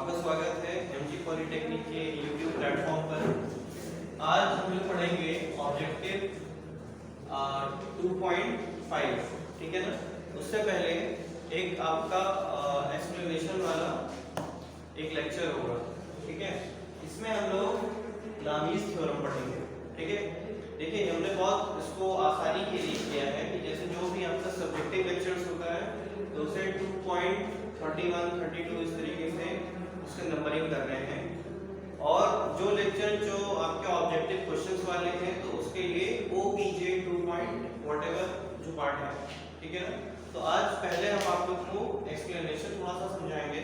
आपका स्वागत है एमजी पॉलिटेक्निक के यूट्यूब प्लेटफॉर्म पर। आज हम लोग पढ़ेंगे ऑब्जेक्टिव 2.5, ठीक है ना। उससे पहले एक आपका एक्सप्लेनेशन वाला एक लेक्चर होगा, ठीक है। इसमें हम लोग लामीज़ थ्योरम पढ़ेंगे, ठीक है। देखिए हमने बहुत इसको आसानी के लिए किया है कि जैसे जो भी आपका सब्जेक्टिव लेक्चर्स होता है तो उसे 2.31, 32 इस तरीके से उसके नंबरिंग कर रहे हैं, और जो लेक्चर जो आपके ऑब्जेक्टिव क्वेश्चंस वाले हैं तो उसके लिए OPJ 2. whatever जो पार्ट है, ठीक है ना। तो आज पहले हम आप लोग को एक्सप्लेनेशन थोड़ा सा समझाएंगे,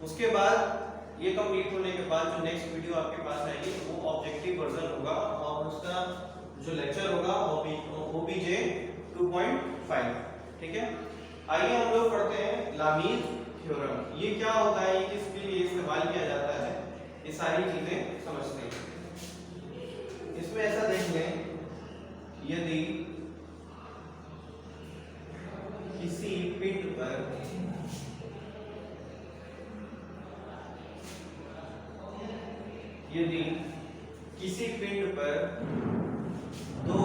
उसके बाद ये कंप्लीट होने के बाद जो नेक्स्ट वीडियो आपके पास आएगी वो ऑब्जेक्टिव वर्जन होगा और उसका जो लेक्चर होगा OPJ 2.5, ठीक है। आइए हम लोग पढ़ते हैं लामीज़ थ्योरम। ये क्या होता है, ये किसके लिए इस्तेमाल किया जाता है, ये सारी चीजें समझते हैं। इसमें ऐसा देख लें, यदि किसी पिंड पर दो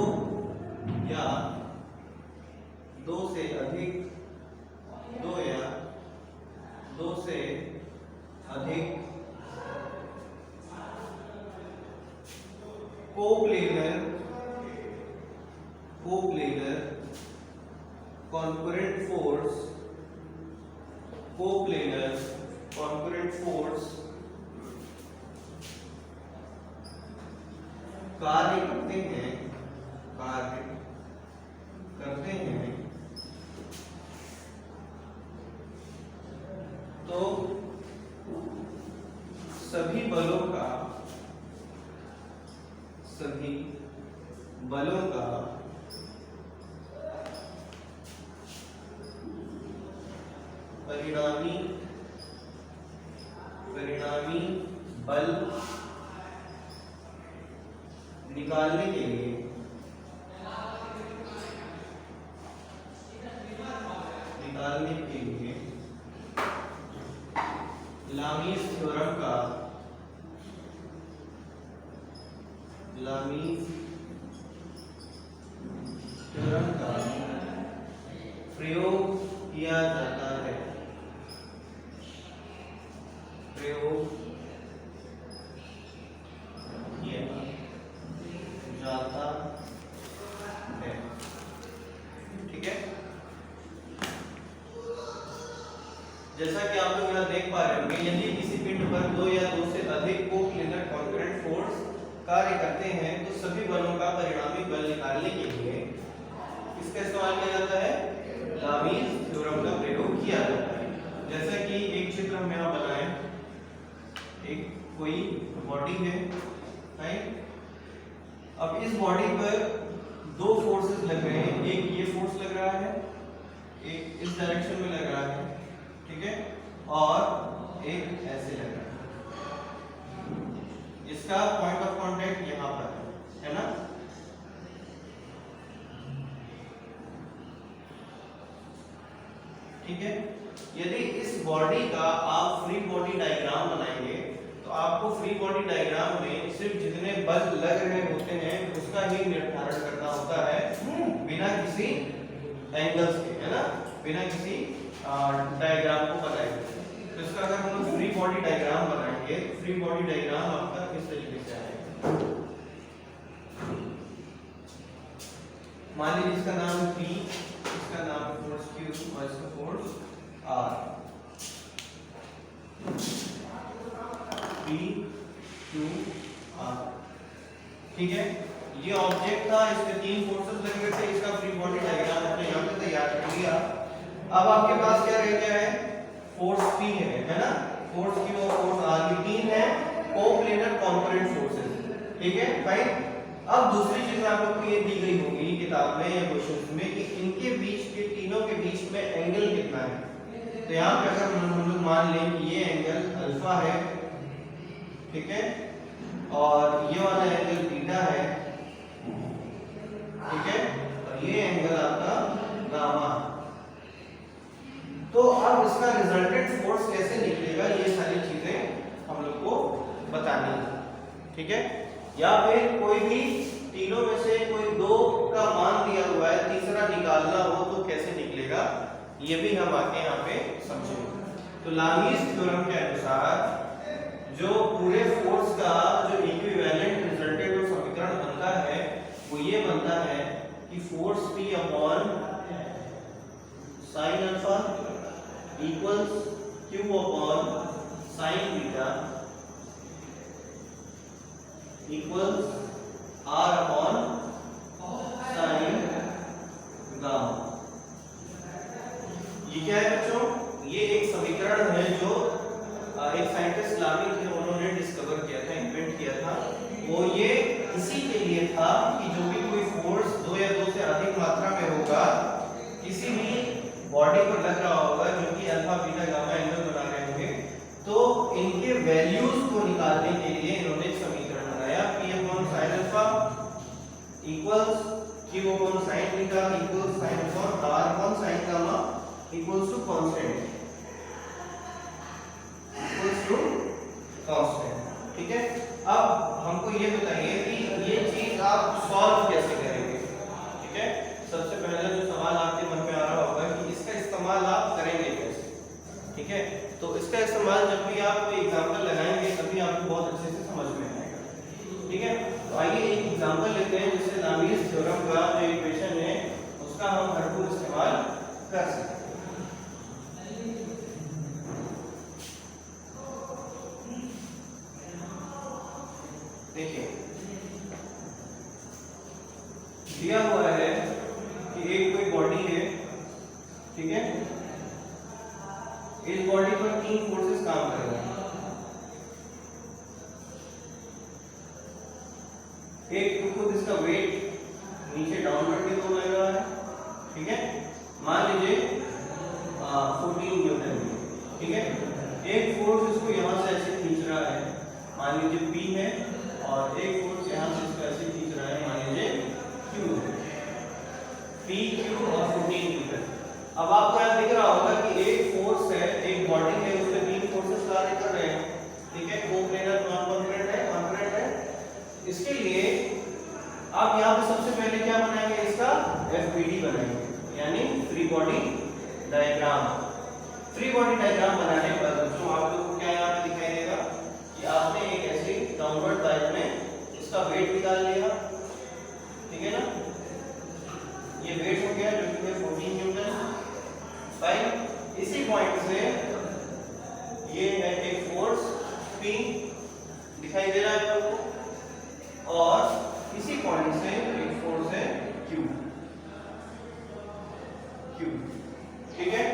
या दो से अधिक कोप्लेनर कॉन्करेंट फोर्स कार्य करते हैं तो सभी बलों का परिणामी बल निकालने के लिए लामीज़ थ्योरम का प्रयोग किया जाता है। ठीक है, जैसा कि आप लोग यहाँ देख पा रहे होंगे, यदि किसी पिंड पर दो या दो से अधिक कोप्लेनर कॉन्करेंट फोर्स कार्य करते हैं तो सभी बलों का परिणामी बल निकालने के लिए किसका इस्तेमाल किया जाता है, लामीज़ थ्योरम का प्रयोग किया जाता है। जैसा कि एक चित्र हम यहाँ बनाएं, एक कोई बॉडी है, राइट। अब इस बॉडी पर दो फोर्सेस लग रहे हैं, एक ये फोर्स लग रहा है, एक इस डायरेक्शन में लग रहा है, ठीक है, और एक ऐसे लग रहा है। इसका पॉइंट ऑफ कांटेक्ट यहां पर है ना। ठीक है, यदि इस बॉडी का आप फ्री बॉडी डायग्राम बनाएंगे तो आपको फ्री बॉडी डायग्राम में सिर्फ जितने बल लग रहे होते हैं उसका ही निर्धारण करना होता है, बिना किसी एंगल्स के, है ना, बिना किसी डायग्राम को बनाए। तो इसका अगर हम लोग फ्री बॉडी डायग्राम बनाएंगे तो फ्री बॉडी डायग्राम आपका किस तरीके से आएगा। मान लीजिए इसका नाम है P, इसका नाम है फोर्स Q और इसका force R। P, Q, R, ठीक है। ये ऑब्जेक्ट था, इसके तीन फोर्सेस लग रहे थे, इसका फ्री बॉडी डायग्राम हमने यहाँ पे तैयार कर लिया। अब आपके पास क्या रह गया है, फोर्स P है ना, फोर्स Q और फोर्स R, ये तीन है कोप्लेनर कॉन्करेंट फोर्सेस, ठीक है, फाइन। अब दूसरी चीज आप लोग को ये दी गई होगी किताब में या क्वेश्चंस में कि इनके बीच के तीनों के बीच में एंगल कितना है। तो यहाँ पे अगर हम लोग मान लें कि ये एंगल अल्फा है, ठीक है, और ये वाला एंगल बीटा है, ठीक है, और ये एंगल आपका गामा। तो अब इसका रिजल्टेंट फोर्स कैसे निकलेगा, ये सारी चीजें ठीक है, या फिर कोई भी तीनों में से कोई दो का मान दिया हुआ है, तीसरा निकालना हो तो कैसे निकलेगा, ये भी हम आके यहाँ पे समझेंगे। तो लामीज थ्योरम के अनुसार जो पूरे फोर्स का जो इक्विवेलेंट रिजल्टेंट और समीकरण बनता है वो ये बनता है कि force P upon sine alpha equals Q upon sine beta equals R upon sine gamma. ये क्या है बच्चों, ये एक समीकरण है जो एक साइंटिस्ट लामी थे, उन्होंने डिस्कवर किया था, इन्वेंट किया था। वो ये इसी के लिए था कि जो भी कोई फोर्स दो या दो से अधिक मात्रा में होगा, किसी भी बॉडी पर लग रहा होगा जो कि अल्फा बीटा गामा एंगल बना रहे होंगे, तो इनके वैल्यूज को निकालने के लिए इन्होंने एक समीकरण बनाया, P upon sine alpha equals Q upon sine beta equals sine upon R upon sine gamma equals to constant, equals to constant. ठीक है, अब हमको ये बताइए कि ये चीज आप सॉल्व कैसे करेंगे। ठीक है, सबसे पहले जो सवाल आपके मन में आ रहा होगा कि इसका इस्तेमाल आप करेंगे कैसे। ठीक है, तो इसका इस्तेमाल जब भी आप कोई एग्जांपल लगाएंगे तभी आपको बहुत अच्छे से समझ में आएगा। ठीक है, तो आइए एक एग्जांपल लेते हैं जिससे लामीज थ्योरम का जो इक्वेशन है उसका हम भरपूर इस्तेमाल कर सकते हैं। देखिए, दिया हुआ है कि एक कोई बॉडी है, ठीक है, इस बॉडी पर तीन फोर्सेस काम कर रहे हैं। एक तो खुद इसका वेट नीचे डाउनवर्ड की ओर लग रहा है, ठीक है, मान लीजिए 14 न्यूटन, ठीक है। एक फोर्स इसको यहाँ से ऐसे खींच रहा है, मान लीजिए P है, और एक फोर्स यहाँ से इसको ऐसे खींच रहा है, मान लीजिए Q, P, Q और 14 न्यूटन। अब आपको यहाँ दिख रहा होगा कि एक फोर्स है, एक बॉडी है, उसमें तीन फोर्सेस कार्य कर रहे हैं, ठीक है, कोप्लेनर, नॉन कॉन्करेंट है, कॉन्करेंट है। इसके लिए आप यहाँ पे सबसे पहले क्या बनाएंगे, इसका FBD बनाएंगे, यानी free body diagram. Free body diagram बनाने पर बच्चों आप लोगों को क्या यहाँ पे दिखाई देगा कि आपने एक ऐसे डाउनवर्ड पाइप में इसका वेट निकाल लिया, ठीक है ना, ये वेट हो गया जो कि 14 न्यूटन। फाइन, इसी पॉइंट से ये है एक फोर्स P दिखाई दे रहा है आपको, और इसी पॉइंट से एक फोर्स है Q, ठीक है।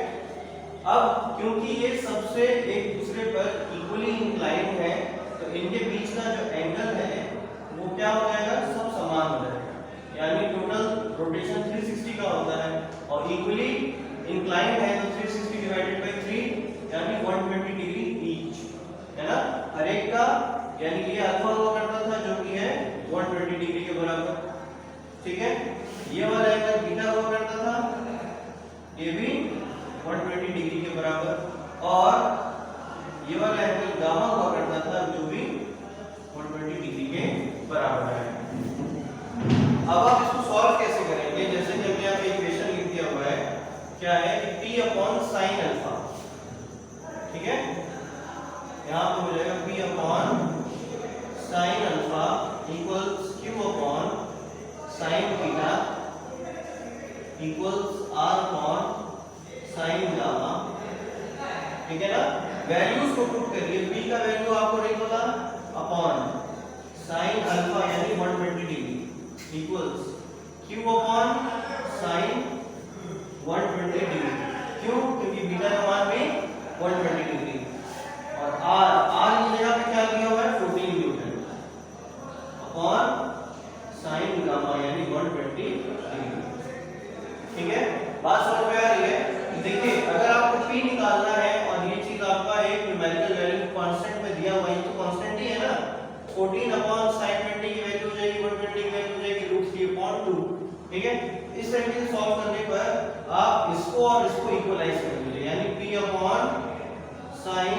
अब क्योंकि ये सबसे एक दूसरे पर इक्वली इंक्लाइन है, तो इनके बीच का जो एंगल है वो क्या हो जाएगा, सब समान हो जाएगा, यानी टोटल रोटेशन 360 का होता है, और इक्वली इंक्लाइन है तो 360 डिवाइडेड बाय 3 यानी 120 डिग्री ईच, है ना, हर एक का, यानी ये अल्फा हुआ करता था जो कि है 120 डिग्री के बराबर, ठीक है। ये वाला एंगल बीटा हुआ करता था, ये भी 120 डिग्री के बराबर, और ये वाला एंगल गामा हुआ करता था जो भी 120 डिग्री के बराबर है। अब आप इसको सॉल्व कैसे करेंगे, जैसे कि हमने यहाँ पे इक्वेशन लिख दिया हुआ है, क्या है कि P अपॉन साइन अल्फा, ठीक है, यहाँ पे हो जाएगा P upon sine alpha equals Q upon sine beta equals R upon sine gamma, ठीक है ना। वैल्यूज को पुट करिए, P का वैल्यू आपको नहीं पता, अपॉन साइन अल्फा यानी 120 degree equals Q upon sign 120 degree, क्यों, क्योंकि बीटा का मान भी 120 डिग्री, और R की जगह पे क्या दिया हुआ है 14 न्यूटन, अपॉन साइन गामा यानी 120 डिग्री, ठीक है। बात समझ में आ रही है। देखिए, अगर आपको P निकालना है और ये चीज आपका एक न्यूमेरिकल वैल्यू कांस्टेंट में दिया हुआ है, तो कांस्टेंट ही है ना, 14 अपॉन sin 20 की वैल्यू हो जाएगी 120 की वैल्यू हो जाएगी √3/2, ठीक है। इस तरीके से सॉल्व करने पर आप इसको और इसको इक्वलाइज कर लीजिए, यानी P upon sin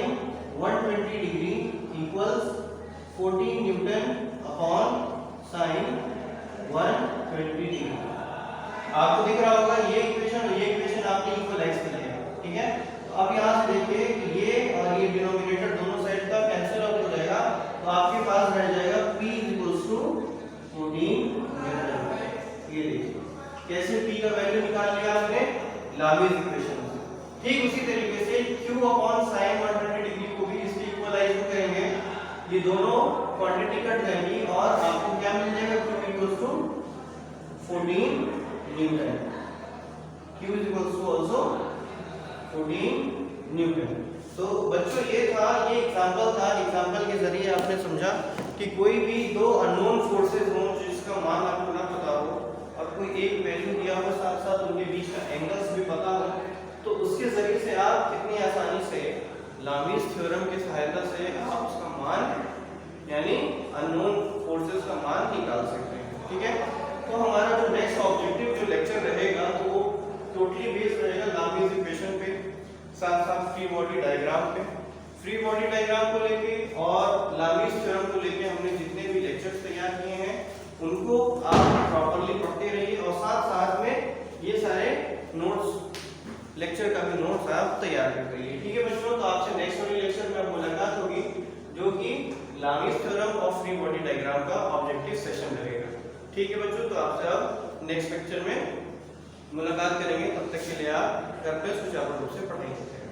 120 degree equals 14 Newton upon sine 120 degree. आपको दिख रहा होगा ये इक्वेशन और ये इक्वेशन आपने इक्वलाइज कर लिया, ठीक है। तो अब यहाँ से देखिए कि ये और ये डिनोमिनेटर दोनों साइड का कैंसिल आउट हो जाएगा, तो आपके पास रह जाएगा P = 14 न्यूटन। ये देखिए कैसे P का वैल्यू निकाल लिया आपने लामीज इक्वेशन से। ठीक उसी तरीके से Q अपॉन साइन 120 डिग्री को भी इसके इक्वलाइज करेंगे, ये दोनों क्वांटिटी कट जाएंगी और आपको क्या मिल जाएगा Q = 14 Newton. Q also 14 Newton. तो बच्चों ये था, ये एग्जांपल था। एग्जांपल के जरिए आपने समझा कि कोई भी दो अननोन फोर्सेस हों जिसका मान आपको ना पता हो और कोई एक वैल्यू दिया हो, साथ साथ उनके बीच का एंगल्स भी पता हो, तो उसके जरिए से आप कितनी आसानी से लामीज थ्योरम की सहायता से आप उसका मान यानी अननोन फोर्सेस का मान निकाल सकते हैं, ठीक है। तो हमारा जो नेक्स्ट ऑब्जेक्टिव जो लेक्चर रहेगा तो वो टोटली बेस्ड रहेगा लामीज इक्वेशन पे, साथ साथ फ्री बॉडी डायग्राम पे। फ्री बॉडी डायग्राम को लेके और लामीज थ्योरम को लेके हमने जितने भी लेक्चर्स तैयार किए हैं उनको आप प्रॉपर्ली पढ़ते रहिए और साथ साथ में ये सारे नोट्स, लेक्चर का भी नोट्स आप तैयार करते रहिए, ठीक है बच्चों। तो आपसे नेक्स्ट वाले लेक्चर में मुलाकात होगी जो कि लामीज थ्योरम और फ्री बॉडी डायग्राम का ऑब्जेक्टिव सेशन रहेगा, ठीक है बच्चों। तो आपसे अब नेक्स्ट लेक्चर में मुलाकात करेंगे, तब तक के लिए आप घर पे सुचारू रूप से पढ़ेंगे।